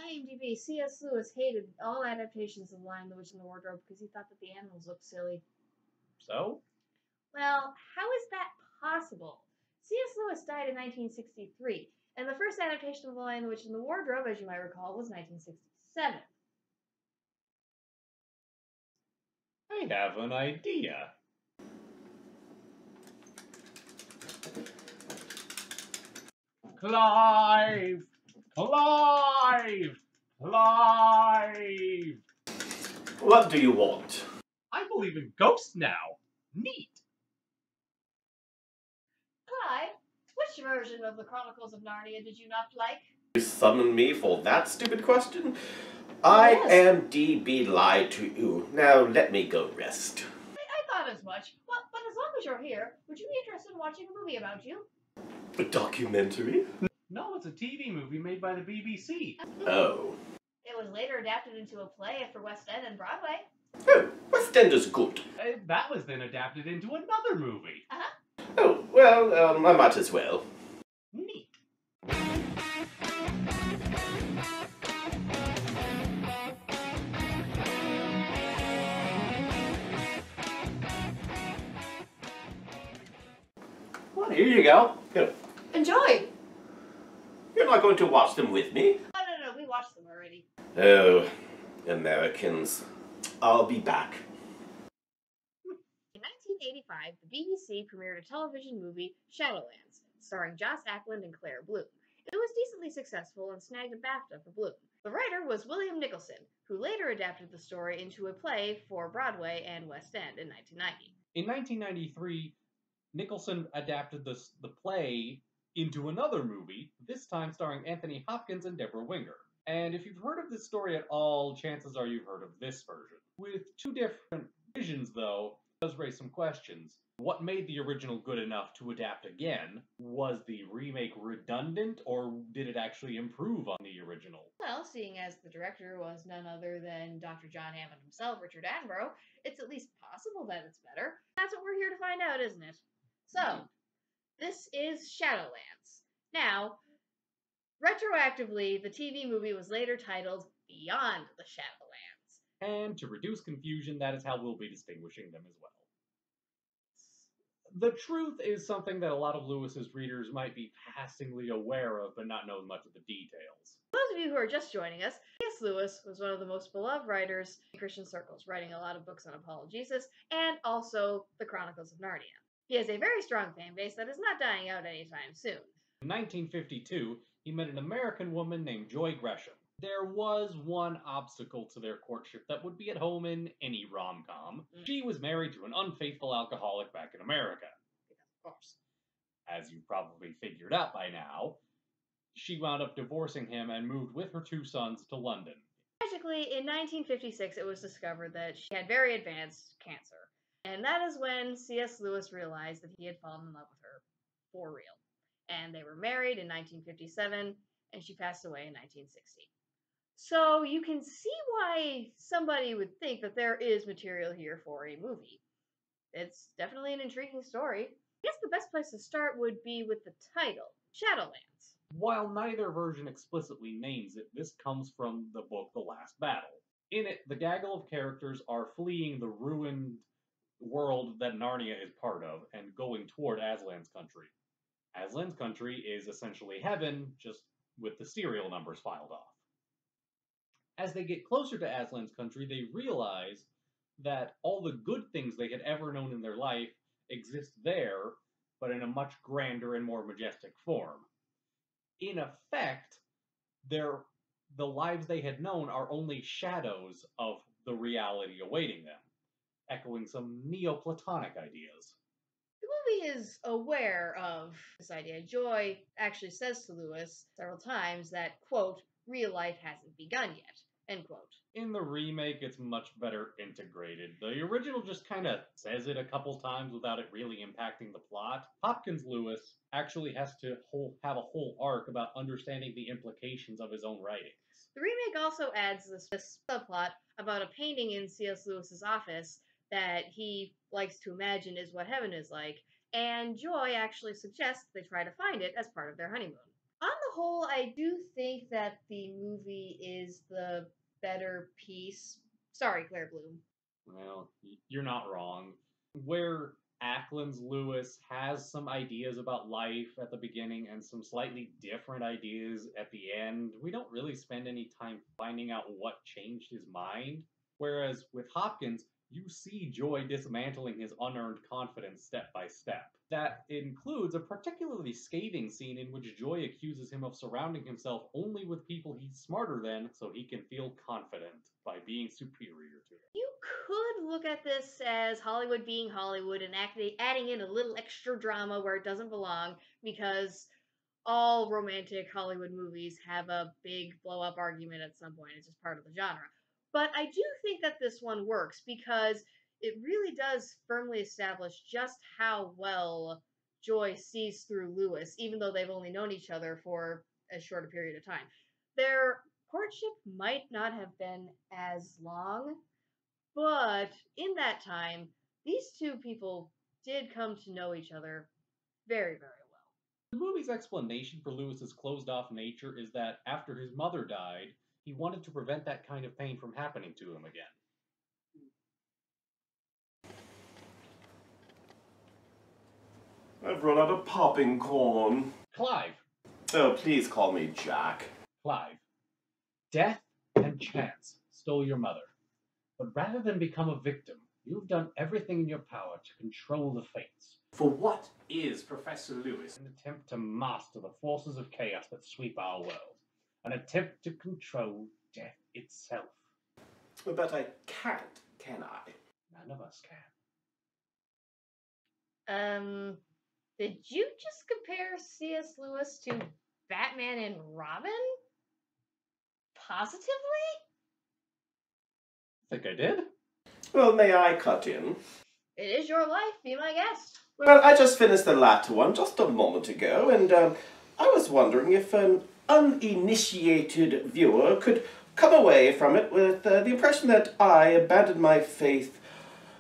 IMDb, C.S. Lewis hated all adaptations of Lion, the Witch, and the Wardrobe because he thought that the animals looked silly. So? Well, how is that possible? C.S. Lewis died in 1963, and the first adaptation of The Lion, the Witch, and the Wardrobe, as you might recall, was 1967. I have an idea. Clive! Clive! Clive! What do you want? I believe in ghosts now. Neat. Clive, which version of the Chronicles of Narnia did you not like? You summoned me for that stupid question? IMDb lied to you. Now let me go rest. I thought as much. Well, but as long as you're here, would you be interested in watching a movie about you? A documentary? No, it's a TV movie made by the BBC. Oh. It was later adapted into a play for West End and Broadway. Oh, West End is good. That was then adapted into another movie. Oh, well, I might as well. Neat. Well, here you go. Here. Enjoy! You're not going to watch them with me? No, we watched them already. Oh, Americans. I'll be back. In 1985, the BBC premiered a television movie, Shadowlands, starring Joss Ackland and Claire Bloom. It was decently successful and snagged a BAFTA for Bloom. The writer was William Nicholson, who later adapted the story into a play for Broadway and West End in 1990. In 1993, Nicholson adapted the play into another movie, this time starring Anthony Hopkins and Deborah Winger. And if you've heard of this story at all, chances are you've heard of this version. With two different visions, though, it does raise some questions. What made the original good enough to adapt again? Was the remake redundant, or did it actually improve on the original? Well, seeing as the director was none other than Dr. John Hammond himself, Richard Attenborough, it's at least possible that it's better. That's what we're here to find out, isn't it? So, this is Shadowlands. Now, retroactively, the TV movie was later titled Beyond the Shadowlands. And to reduce confusion, that is how we'll be distinguishing them as well. The truth is something that a lot of Lewis's readers might be passingly aware of, but not know much of the details. For those of you who are just joining us, C.S. Lewis was one of the most beloved writers in Christian circles, writing a lot of books on apologesis and also the Chronicles of Narnia. He has a very strong fan base that is not dying out anytime soon. In 1952, he met an American woman named Joy Gresham. There was one obstacle to their courtship that would be at home in any rom-com. She was married to an unfaithful alcoholic back in America. Of course. As you've probably figured out by now, she wound up divorcing him and moved with her two sons to London. Tragically, in 1956, it was discovered that she had very advanced cancer. And that is when C.S. Lewis realized that he had fallen in love with her for real. And they were married in 1957, and she passed away in 1960. So you can see why somebody would think that there is material here for a movie. It's definitely an intriguing story. I guess the best place to start would be with the title, Shadowlands. While neither version explicitly names it, this comes from the book The Last Battle. In it, the gaggle of characters are fleeing the ruined world that Narnia is part of and going toward Aslan's country. Aslan's country is essentially heaven, just with the serial numbers filed off. As they get closer to Aslan's country, they realize that all the good things they had ever known in their life exist there, but in a much grander and more majestic form. In effect, the lives they had known are only shadows of the reality awaiting them, echoing some Neoplatonic ideas. The movie is aware of this idea. Joy actually says to Lewis several times that, quote, real life hasn't begun yet, end quote. In the remake, it's much better integrated. The original just kind of says it a couple times without it really impacting the plot. Hopkins Lewis actually has to have a whole arc about understanding the implications of his own writings. The remake also adds this subplot about a painting in C.S. Lewis's office that he likes to imagine is what heaven is like, and Joy actually suggests they try to find it as part of their honeymoon. On the whole, I do think that the movie is the better piece. Sorry, Claire Bloom. Well, you're not wrong. Where Ackland's Lewis has some ideas about life at the beginning and some slightly different ideas at the end, we don't really spend any time finding out what changed his mind. Whereas with Hopkins, you see Joy dismantling his unearned confidence step by step. That includes a particularly scathing scene in which Joy accuses him of surrounding himself only with people he's smarter than so he can feel confident by being superior to them. You could look at this as Hollywood being Hollywood and adding in a little extra drama where it doesn't belong, because all romantic Hollywood movies have a big blow up argument at some point. It's just part of the genre. But I do think that this one works because it really does firmly establish just how well Joy sees through Lewis, even though they've only known each other for a shorter period of time. Their courtship might not have been as long, but in that time, these two people did come to know each other very, very well. The movie's explanation for Lewis's closed off nature is that after his mother died, he wanted to prevent that kind of pain from happening to him again. I've run out of popping corn. Clive. Oh, please call me Jack. Clive. Death and chance stole your mother. But rather than become a victim, you've done everything in your power to control the fates. For what is Professor Lewis? An attempt to master the forces of chaos that sweep our world. An attempt to control death itself. But I can't, can I? None of us can. Did you just compare C.S. Lewis to Batman and Robin? Positively? Think I did? Well, may I cut in? It is your life, be my guest. Well, I just finished the latter one just a moment ago, and I was wondering if an uninitiated viewer could come away from it with the impression that I abandoned my faith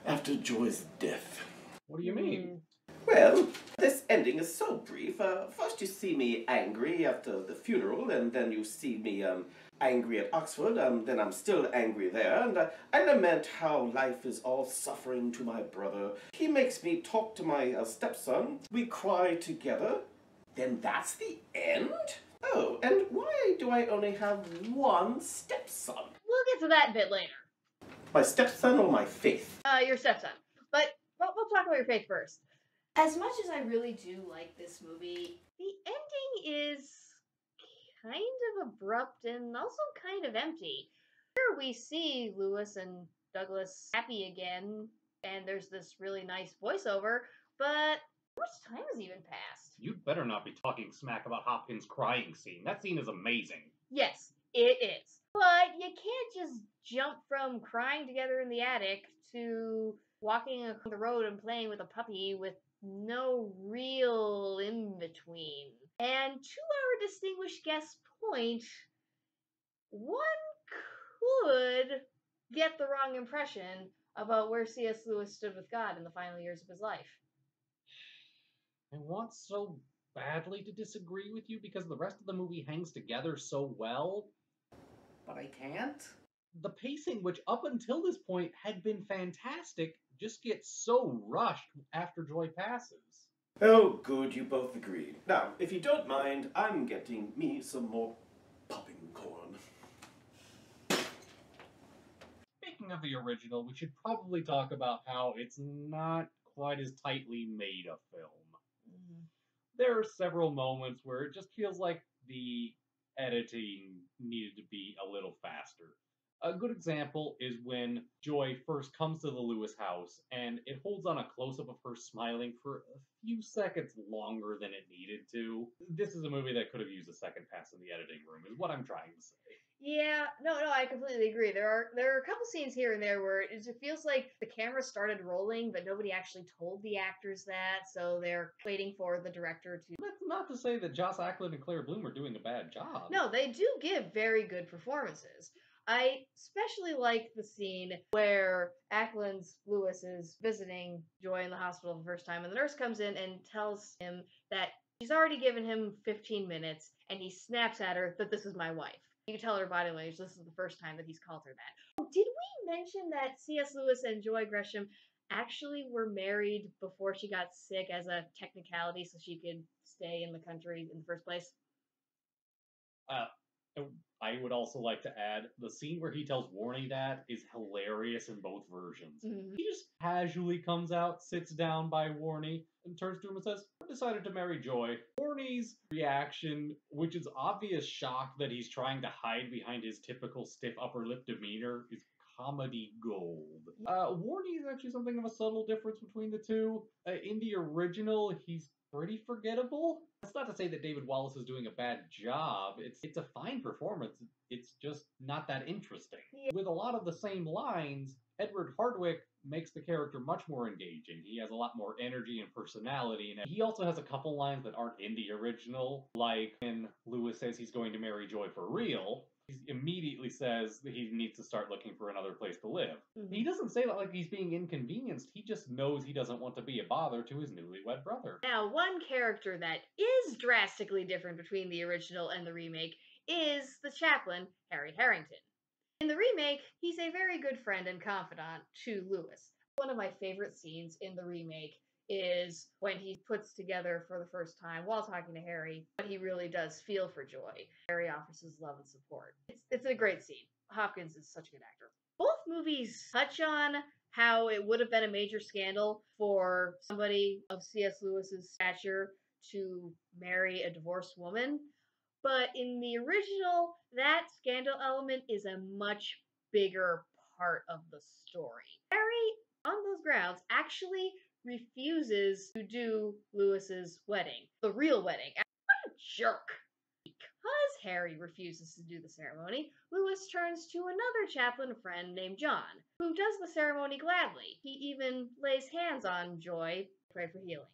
after Joy's death. What do you mean? Well, this ending is so brief. First you see me angry after the funeral, and then you see me angry at Oxford, then I'm still angry there, and I lament how life is all suffering to my brother. He makes me talk to my stepson. We cry together. Then that's the end? Oh, and why do I only have one stepson? We'll get to that a bit later. My stepson or my faith? Your stepson. But we'll talk about your faith first. As much as I really do like this movie, the ending is kind of abrupt and also kind of empty. Here we see Lewis and Douglas happy again, and there's this really nice voiceover, but how much time has even passed? You'd better not be talking smack about Hopkins' crying scene. That scene is amazing. Yes, it is. But you can't just jump from crying together in the attic to walking along the road and playing with a puppy with no real in-between. And to our distinguished guest's point, one could get the wrong impression about where C.S. Lewis stood with God in the final years of his life. I want so badly to disagree with you because the rest of the movie hangs together so well. But I can't? The pacing, which up until this point had been fantastic, just gets so rushed after Joy passes. Oh, good, you both agreed. Now, if you don't mind, I'm getting me some more popping corn. Speaking of the original, we should probably talk about how it's not quite as tightly made a film. There are several moments where it just feels like the editing needed to be a little faster. A good example is when Joy first comes to the Lewis house, and it holds on a close-up of her smiling for a few seconds longer than it needed to. This is a movie that could have used a second pass in the editing room, is what I'm trying to say. Yeah, no, I completely agree. There are a couple scenes here and there where it feels like the camera started rolling, but nobody actually told the actors that, so they're waiting for the director to. That's not to say that Joss Ackland and Claire Bloom are doing a bad job. No, they do give very good performances. I especially like the scene where Ackland's Lewis is visiting Joy in the hospital the first time, and the nurse comes in and tells him that She's already given him 15 minutes, and he snaps at her that this is my wife. You can tell her body language, this is the first time that he's called her that. Oh, did we mention that C.S. Lewis and Joy Gresham actually were married before she got sick as a technicality so she could stay in the country in the first place? Uh, I would also like to add the scene where he tells Warney that is hilarious in both versions. Mm-hmm. He just casually comes out, sits down by Warney, and turns to him and says, "I decided to marry Joy." Warney's reaction, which is obvious shock that he's trying to hide behind his typical stiff upper lip demeanor, is comedy gold. Warney is actually something of a subtle difference between the two. In the original, he's pretty forgettable. That's not to say that David Wallace is doing a bad job. It's a fine performance. It's just not that interesting. Yeah. With a lot of the same lines, Edward Hardwicke makes the character much more engaging. He has a lot more energy and personality, and he also has a couple lines that aren't in the original, like when Lewis says he's going to marry Joy for real. He immediately says that he needs to start looking for another place to live. Mm-hmm. He doesn't say that like he's being inconvenienced. He just knows he doesn't want to be a bother to his newlywed brother. Now, one character that is drastically different between the original and the remake is the chaplain, Harry Harrington. In the remake, he's a very good friend and confidant to Lewis. One of my favorite scenes in the remake is when he puts together for the first time, while talking to Harry, what he really does feel for Joy. Harry offers his love and support. It's a great scene. Hopkins is such a good actor. Both movies touch on how it would have been a major scandal for somebody of C.S. Lewis's stature to marry a divorced woman. But in the original, that scandal element is a much bigger part of the story. Harry, on those grounds, actually refuses to do Lewis's wedding, the real wedding. What a jerk! Because Harry refuses to do the ceremony, Lewis turns to another chaplain friend named John, who does the ceremony gladly. He even lays hands on Joy to pray for healing.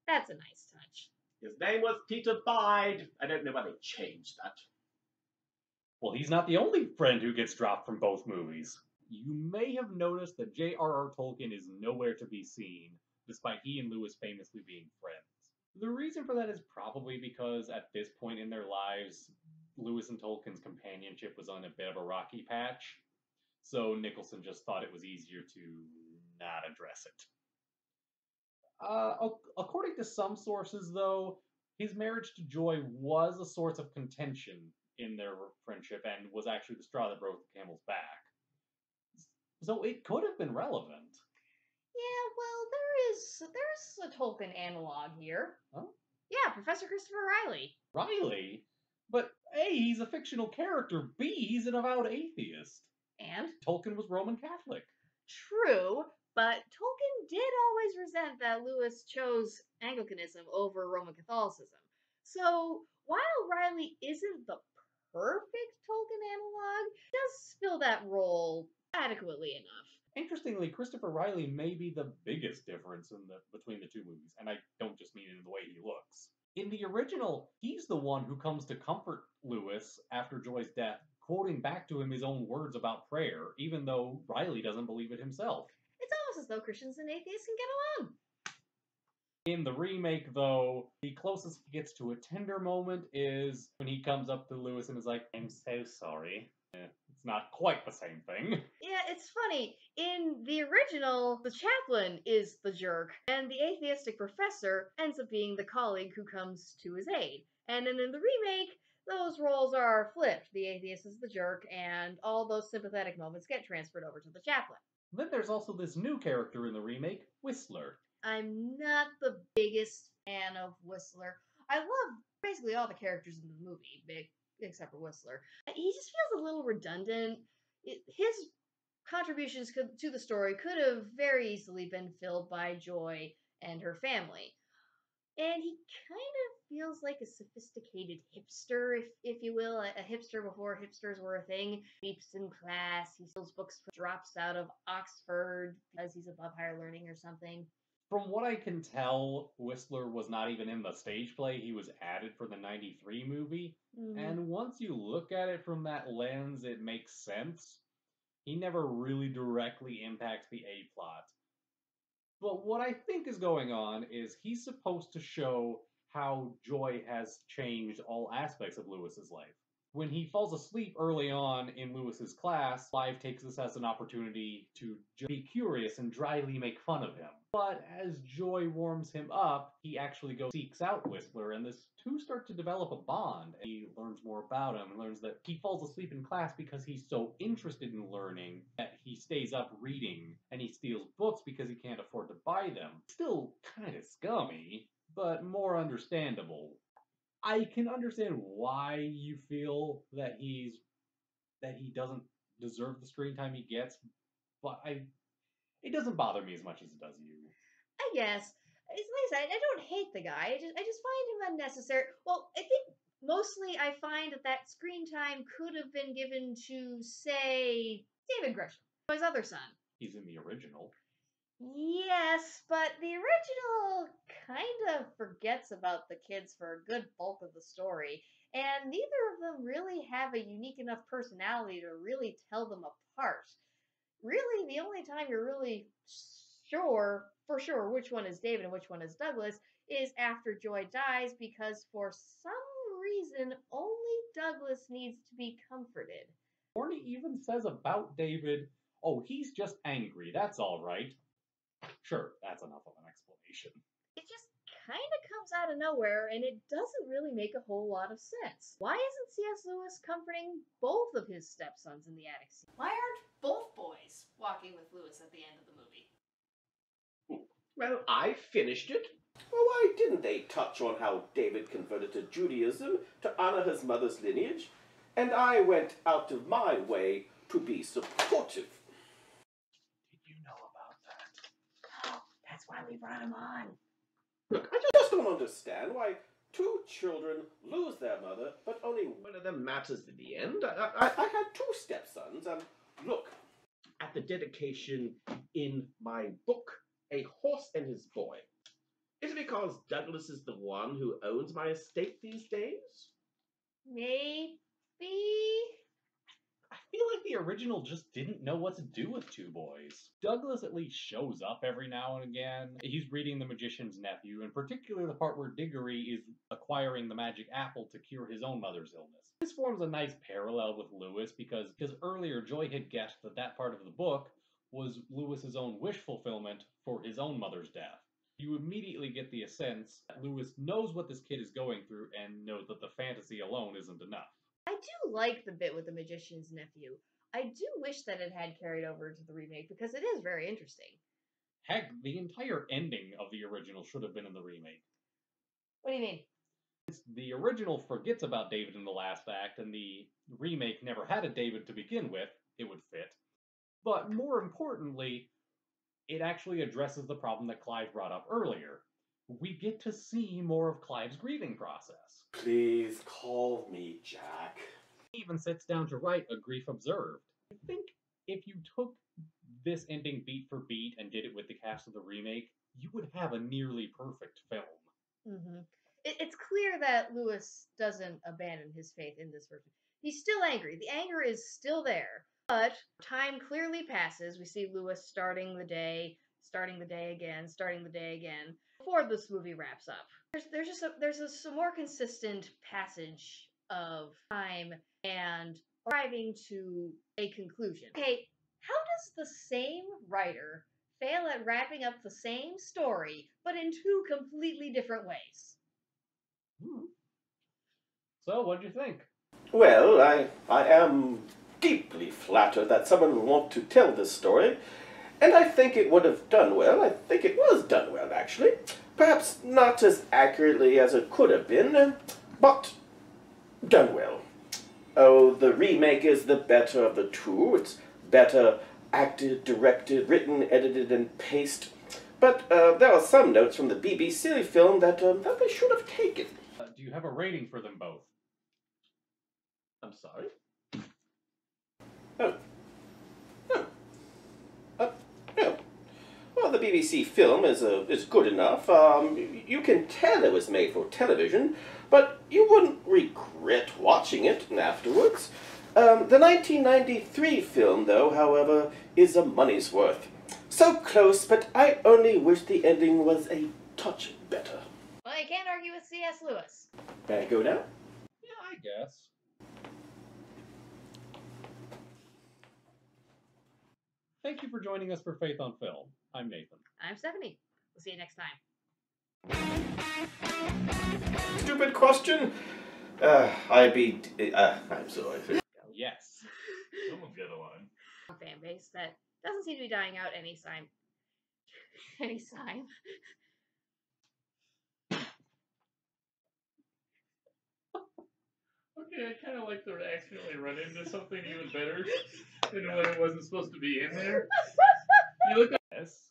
That's a nice touch. His name was Peter Bide. I don't know why they changed that. Well, he's not the only friend who gets dropped from both movies. You may have noticed that J.R.R. Tolkien is nowhere to be seen, despite he and Lewis famously being friends. The reason for that is probably because at this point in their lives, Lewis and Tolkien's companionship was on a bit of a rocky patch, so Nicholson just thought it was easier to not address it. According to some sources, though, his marriage to Joy was a source of contention in their friendship and was actually the straw that broke the camel's back. So it could have been relevant. Yeah, well, there's a Tolkien analog here. Huh? Yeah, Professor Christopher Riley. Riley? But A, he's a fictional character. B, he's an avowed atheist. And? Tolkien was Roman Catholic. True, but Tolkien did always resent that Lewis chose Anglicanism over Roman Catholicism. So, while Riley isn't the perfect Tolkien analog, he does fill that role adequately enough. Interestingly, Christopher Riley may be the biggest difference between the two movies, and I don't just mean in the way he looks. In the original, he's the one who comes to comfort Lewis after Joy's death, quoting back to him his own words about prayer, even though Riley doesn't believe it himself. It's almost as though Christians and atheists can get along. In the remake, though, the closest he gets to a tender moment is when he comes up to Lewis and is like, "I'm so sorry." It's not quite the same thing. Yeah, it's funny. In the original, the chaplain is the jerk, and the atheistic professor ends up being the colleague who comes to his aid. And then in the remake, those roles are flipped. The atheist is the jerk, and all those sympathetic moments get transferred over to the chaplain. Then there's also this new character in the remake, Whistler. I'm not the biggest fan of Whistler. I love basically all the characters in the movie, except for Whistler. He just feels a little redundant. His contributions to the story could have very easily been filled by Joy and her family. And he kind of feels like a sophisticated hipster, if you will, a hipster before hipsters were a thing. Sleeps in class, he steals books, drops out of Oxford because he's above higher learning or something. From what I can tell, Whistler was not even in the stage play. He was added for the 93 movie. Mm-hmm. And once you look at it from that lens, it makes sense. He never really directly impacts the A-plot. But what I think is going on is he's supposed to show how Joy has changed all aspects of Lewis's life. When he falls asleep early on in Lewis's class, Clive takes this as an opportunity to be curious and dryly make fun of him. But as Joy warms him up, he actually seeks out Whistler, and the two start to develop a bond. He learns more about him and learns that he falls asleep in class because he's so interested in learning that he stays up reading, and he steals books because he can't afford to buy them. Still kind of scummy, but more understandable. I can understand why you feel that he doesn't deserve the screen time he gets, but it doesn't bother me as much as it does you. I guess. It's like I said, I don't hate the guy. I just find him unnecessary. Well, I think mostly I find that screen time could have been given to, say, David Gresham, his other son. He's in the original. Yes, but the original kind of forgets about the kids for a good bulk of the story, and neither of them really have a unique enough personality to really tell them apart. Really, the only time you're really for sure, which one is David and which one is Douglas is after Joy dies, because for some reason, only Douglas needs to be comforted. Barney even says about David, oh, he's just angry, that's all right. Sure, that's enough of an explanation. It just kind of comes out of nowhere, and it doesn't really make a whole lot of sense. Why isn't C.S. Lewis comforting both of his stepsons in the attic scene? Why aren't both boys walking with Lewis at the end of the movie? Well, I finished it. Well, why didn't they touch on how David converted to Judaism to honor his mother's lineage? And I went out of my way to be supportive. Did you know about that? Oh, that's why we brought him on. Look, I just don't understand why two children lose their mother, but only One of them matters in the end. I had two stepsons. Look, At the dedication in my book, A Horse and His Boy. Is it because Douglas is the one who owns my estate these days? Maybe. I feel like the original just didn't know what to do with two boys. Douglas at least shows up every now and again. He's reading The Magician's Nephew, in particular the part where Diggory is acquiring the magic apple to cure his own mother's illness. This forms a nice parallel with Lewis because earlier Joy had guessed that part of the book was Lewis's own wish fulfillment for his own mother's death. You immediately get the sense that Lewis knows what this kid is going through and knows that the fantasy alone isn't enough. I do like the bit with the Magician's Nephew. I do wish that it had carried over to the remake because it is very interesting. Heck, the entire ending of the original should have been in the remake. What do you mean? The original forgets about David in the last act, and the remake never had a David to begin with, it would fit. But more importantly, it actually addresses the problem that Clive brought up earlier. We get to see more of Clive's grieving process. please call me Jack. He even sits down to write A Grief Observed. I think if you took this ending beat for beat and did it with the cast of the remake, you would have a nearly perfect film. Mm-hmm. It's clear that Lewis doesn't abandon his faith in this version. He's still angry. The anger is still there. But time clearly passes. We see Lewis starting the day again, before this movie wraps up. There's some more consistent passage of time and arriving to a conclusion. Okay, how does the same writer fail at wrapping up the same story, but in two completely different ways? So, what'd you think? Well, I am deeply flattered that someone would want to tell this story, and I think it would have done well. I think it was done well, actually. Perhaps not as accurately as it could have been, but done well. Oh, the remake is the better of the two. It's better acted, directed, written, edited, and paced. But there are some notes from the BBC film that they should have taken. Do you have a rating for them both? I'm sorry? Oh. No. Well, the BBC film is good enough. You can tell it was made for television, but you wouldn't regret watching it afterwards. The 1993 film, though, however, is a money's worth. So close, but I only wish the ending was a touch better. Well, you can't argue with C.S. Lewis. Can I go now? Yeah, I guess. Thank you for joining us for Faith on Film. I'm Nathan. I'm Stephanie. We'll see you next time. Stupid question. I'm sorry. Yes. Someone's got a line. Fan base that doesn't seem to be dying out any sign. Any sign. Okay, I kind of like to accidentally run into something even better than when it wasn't supposed to be in there. You look like Yes.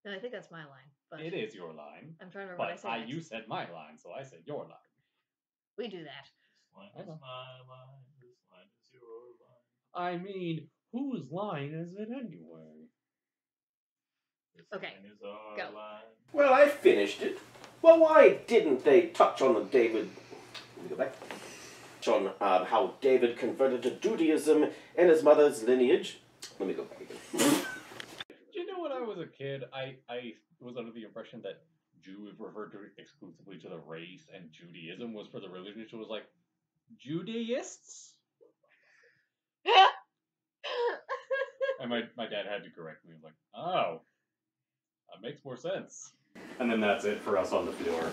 No, I think that's my line. But It is your line. I'm trying to remember what I But said. you said my line, so I said your line. We do that. this line is my line, this line is your line. I mean, whose line is it anyway? This Okay, line is our go. line. Well, I finished it. Well, why didn't they touch on the David? Let me go back. On how David converted to Judaism in his mother's lineage. Let me go back again. Do you know when I was a kid, I was under the impression that Jew referred to exclusively to the race and Judaism was for the religion. So it was like, Judaists? And my dad had to correct me. He was like, oh, that makes more sense. And then that's it for us on the floor.